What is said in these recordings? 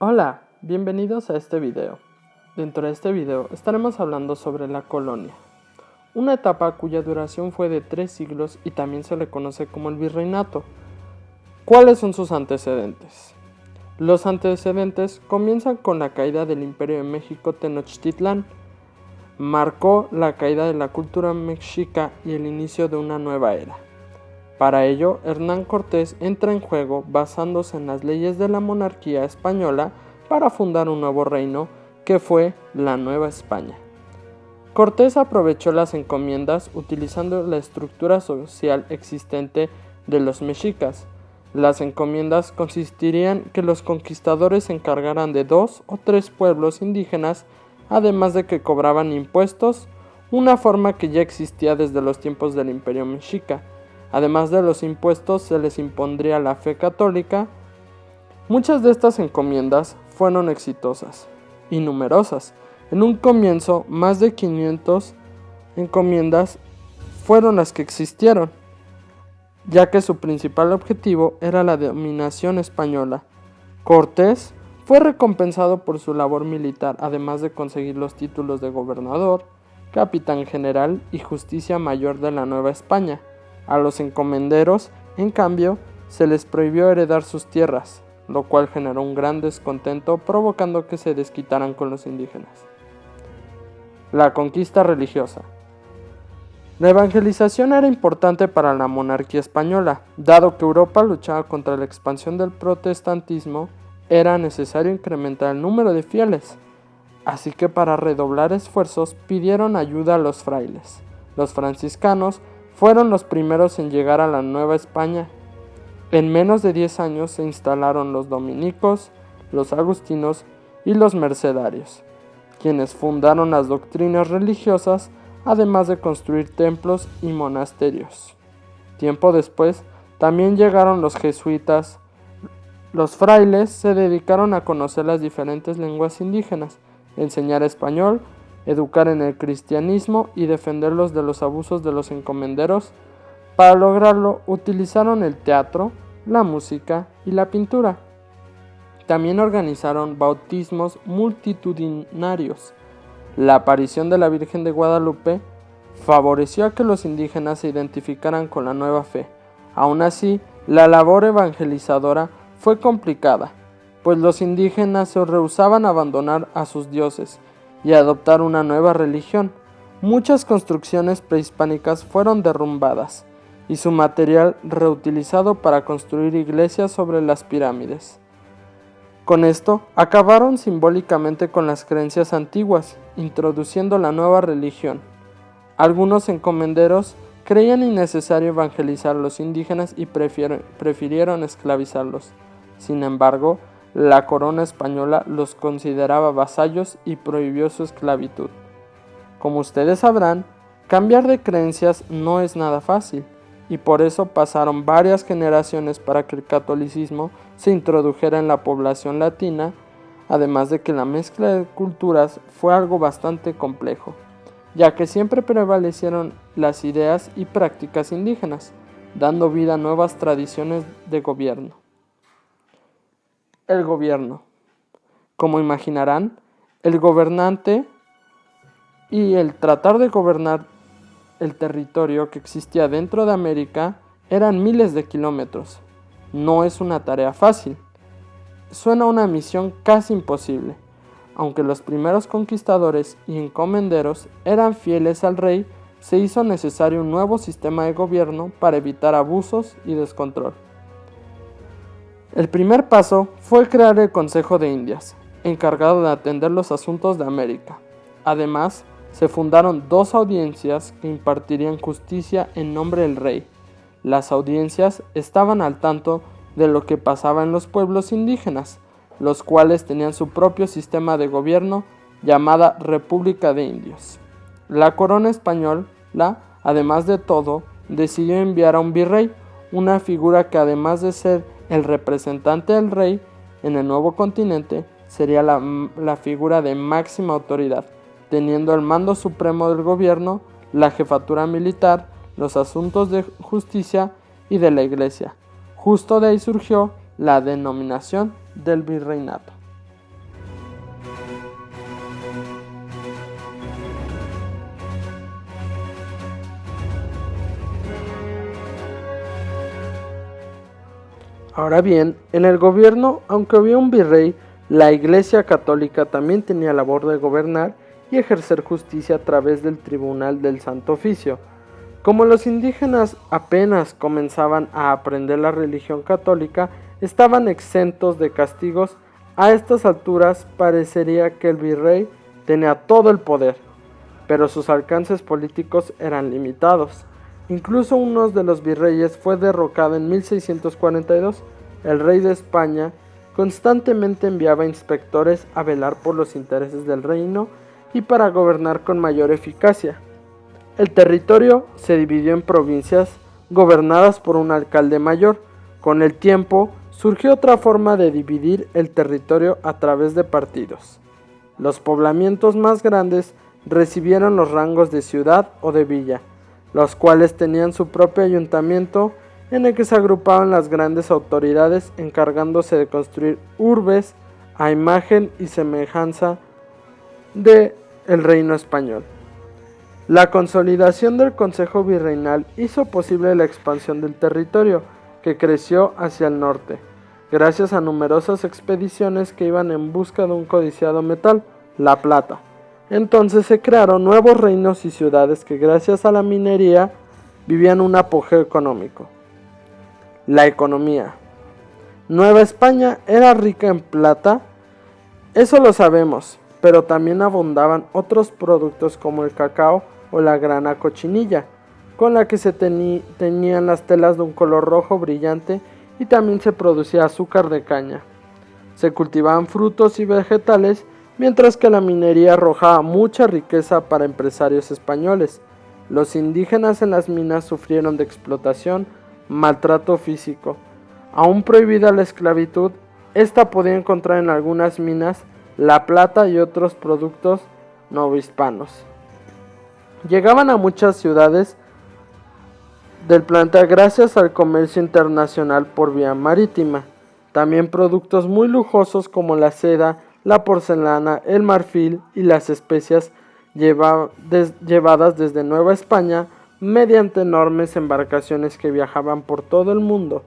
Hola, bienvenidos a este video. Dentro de este video estaremos hablando sobre la colonia, una etapa cuya duración fue de 3 siglos y también se le conoce como el virreinato. ¿Cuáles son sus antecedentes? Los antecedentes comienzan con la caída del Imperio de México Tenochtitlán. Marcó la caída de la cultura mexica y el inicio de una nueva era. Para ello, Hernán Cortés entra en juego basándose en las leyes de la monarquía española para fundar un nuevo reino que fue la Nueva España. Cortés aprovechó las encomiendas utilizando la estructura social existente de los mexicas. Las encomiendas consistirían que los conquistadores se encargaran de 2 o 3 pueblos indígenas, además de que cobraban impuestos, una forma que ya existía desde los tiempos del Imperio Mexica. Además de los impuestos, se les impondría la fe católica. Muchas de estas encomiendas fueron exitosas y numerosas. En un comienzo, más de 500 encomiendas fueron las que existieron, ya que su principal objetivo era la dominación española. Cortés fue recompensado por su labor militar, además de conseguir los títulos de gobernador, capitán general y justicia mayor de la Nueva España. A los encomenderos, en cambio, se les prohibió heredar sus tierras, lo cual generó un gran descontento, provocando que se desquitaran con los indígenas. La conquista religiosa. La evangelización era importante para la monarquía española. Dado que Europa luchaba contra la expansión del protestantismo, era necesario incrementar el número de fieles. Así que para redoblar esfuerzos pidieron ayuda a los frailes. Los franciscanos fueron los primeros en llegar a la Nueva España. En menos de 10 años se instalaron los dominicos, los agustinos y los mercedarios, quienes fundaron las doctrinas religiosas, además de construir templos y monasterios. Tiempo después, también llegaron los jesuitas. Los frailes se dedicaron a conocer las diferentes lenguas indígenas, enseñar español, educar en el cristianismo y defenderlos de los abusos de los encomenderos. Para lograrlo, utilizaron el teatro, la música y la pintura. También organizaron bautismos multitudinarios. La aparición de la Virgen de Guadalupe favoreció a que los indígenas se identificaran con la nueva fe. Aún así, la labor evangelizadora fue complicada, pues los indígenas se rehusaban a abandonar a sus dioses y adoptar una nueva religión. Muchas construcciones prehispánicas fueron derrumbadas y su material reutilizado para construir iglesias sobre las pirámides. Con esto, acabaron simbólicamente con las creencias antiguas, introduciendo la nueva religión. Algunos encomenderos creían innecesario evangelizar a los indígenas y prefirieron esclavizarlos. Sin embargo, la corona española los consideraba vasallos y prohibió su esclavitud. Como ustedes sabrán, cambiar de creencias no es nada fácil, y por eso pasaron varias generaciones para que el catolicismo se introdujera en la población latina, además de que la mezcla de culturas fue algo bastante complejo, ya que siempre prevalecieron las ideas y prácticas indígenas, dando vida a nuevas tradiciones de gobierno. El gobierno. Como imaginarán, el gobernante y el tratar de gobernar el territorio que existía dentro de América eran miles de kilómetros. No es una tarea fácil. Suena una misión casi imposible. Aunque los primeros conquistadores y encomenderos eran fieles al rey, se hizo necesario un nuevo sistema de gobierno para evitar abusos y descontrol. El primer paso fue crear el Consejo de Indias, encargado de atender los asuntos de América. Además, se fundaron 2 audiencias que impartirían justicia en nombre del rey. Las audiencias estaban al tanto de lo que pasaba en los pueblos indígenas, los cuales tenían su propio sistema de gobierno llamada República de Indios. La corona española, además de todo, decidió enviar a un virrey, una figura que además de ser el representante del rey en el nuevo continente, sería la figura de máxima autoridad, teniendo el mando supremo del gobierno, la jefatura militar, los asuntos de justicia y de la iglesia. Justo de ahí surgió la denominación del virreinato. Ahora bien, en el gobierno, aunque había un virrey, la Iglesia Católica también tenía labor de gobernar y ejercer justicia a través del Tribunal del Santo Oficio. Como los indígenas apenas comenzaban a aprender la religión católica, estaban exentos de castigos. A estas alturas parecería que el virrey tenía todo el poder, pero sus alcances políticos eran limitados. Incluso uno de los virreyes fue derrocado en 1642. El rey de España constantemente enviaba inspectores a velar por los intereses del reino y para gobernar con mayor eficacia. El territorio se dividió en provincias gobernadas por un alcalde mayor. Con el tiempo surgió otra forma de dividir el territorio a través de partidos. Los poblamientos más grandes recibieron los rangos de ciudad o de villa, los cuales tenían su propio ayuntamiento en el que se agrupaban las grandes autoridades encargándose de construir urbes a imagen y semejanza del reino español. La consolidación del Consejo Virreinal hizo posible la expansión del territorio, que creció hacia el norte, gracias a numerosas expediciones que iban en busca de un codiciado metal, la plata. Entonces se crearon nuevos reinos y ciudades que gracias a la minería vivían un apogeo económico. La economía. Nueva España era rica en plata, eso lo sabemos, pero también abundaban otros productos como el cacao o la grana cochinilla, con la que se teñían las telas de un color rojo brillante, y también se producía azúcar de caña. Se cultivaban frutos y vegetales, mientras que la minería arrojaba mucha riqueza para empresarios españoles. Los indígenas en las minas sufrieron de explotación, maltrato físico. Aún prohibida la esclavitud, esta podía encontrar en algunas minas la plata y otros productos novohispanos. Llegaban a muchas ciudades del planeta gracias al comercio internacional por vía marítima. También productos muy lujosos como la seda, la porcelana, el marfil y las especias llevadas desde Nueva España mediante enormes embarcaciones que viajaban por todo el mundo.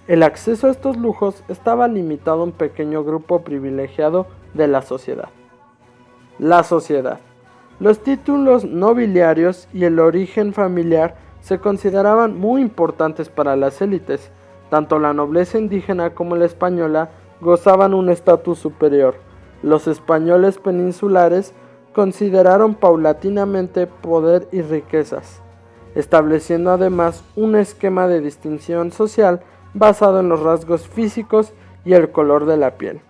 El acceso a estos lujos estaba limitado a un pequeño grupo privilegiado de la sociedad. La sociedad. Los títulos nobiliarios y el origen familiar se consideraban muy importantes para las élites. Tanto la nobleza indígena como la española gozaban un estatus superior. Los españoles peninsulares consideraron paulatinamente poder y riquezas, estableciendo además un esquema de distinción social basado en los rasgos físicos y el color de la piel.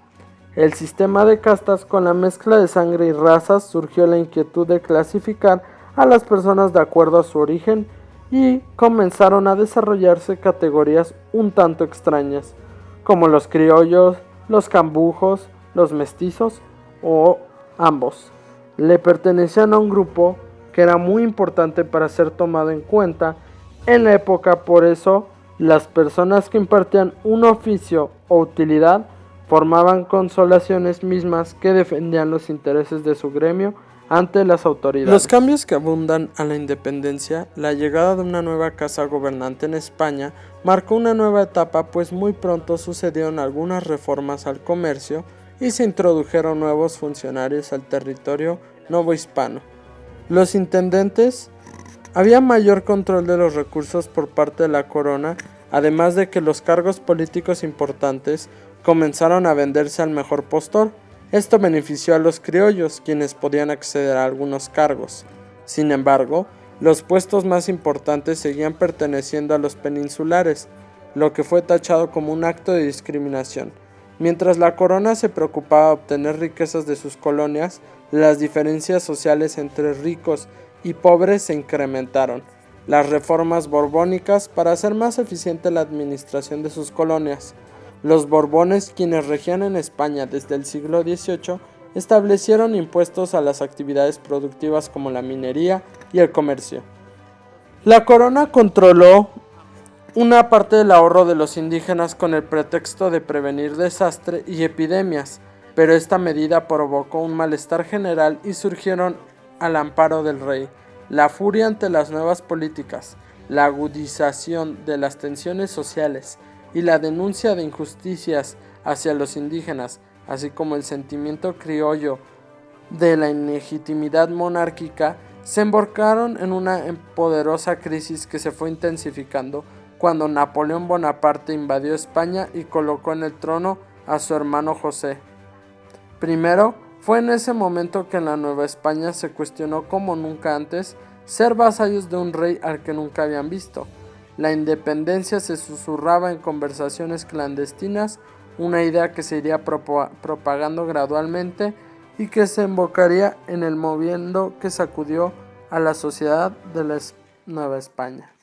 El sistema de castas, con la mezcla de sangre y razas, surgió la inquietud de clasificar a las personas de acuerdo a su origen y comenzaron a desarrollarse categorías un tanto extrañas, como los criollos, los cambujos, los mestizos o ambos. Le pertenecían a un grupo que era muy importante para ser tomado en cuenta en la época. Por eso, las personas que impartían un oficio o utilidad formaban consolaciones mismas que defendían los intereses de su gremio ante las autoridades. Los cambios que abundan a la independencia, la llegada de una nueva casa gobernante en España, marcó una nueva etapa, pues muy pronto sucedieron algunas reformas al comercio y se introdujeron nuevos funcionarios al territorio novohispano. Los intendentes, había mayor control de los recursos por parte de la corona, además de que los cargos políticos importantes comenzaron a venderse al mejor postor. Esto benefició a los criollos, quienes podían acceder a algunos cargos. Sin embargo, los puestos más importantes seguían perteneciendo a los peninsulares, lo que fue tachado como un acto de discriminación. Mientras la corona se preocupaba de obtener riquezas de sus colonias, las diferencias sociales entre ricos y pobres se incrementaron. Las reformas borbónicas para hacer más eficiente la administración de sus colonias. Los Borbones, quienes regían en España desde el siglo XVIII, establecieron impuestos a las actividades productivas como la minería y el comercio. La corona controló una parte del ahorro de los indígenas con el pretexto de prevenir desastres y epidemias, pero esta medida provocó un malestar general y surgieron al amparo del rey. La furia ante las nuevas políticas, la agudización de las tensiones sociales, y la denuncia de injusticias hacia los indígenas, así como el sentimiento criollo de la ilegitimidad monárquica, se embarcaron en una poderosa crisis que se fue intensificando cuando Napoleón Bonaparte invadió España y colocó en el trono a su hermano José. Primero, fue en ese momento que en la Nueva España se cuestionó como nunca antes ser vasallos de un rey al que nunca habían visto. La independencia se susurraba en conversaciones clandestinas, una idea que se iría propagando gradualmente y que se embocaría en el movimiento que sacudió a la sociedad de la Nueva España.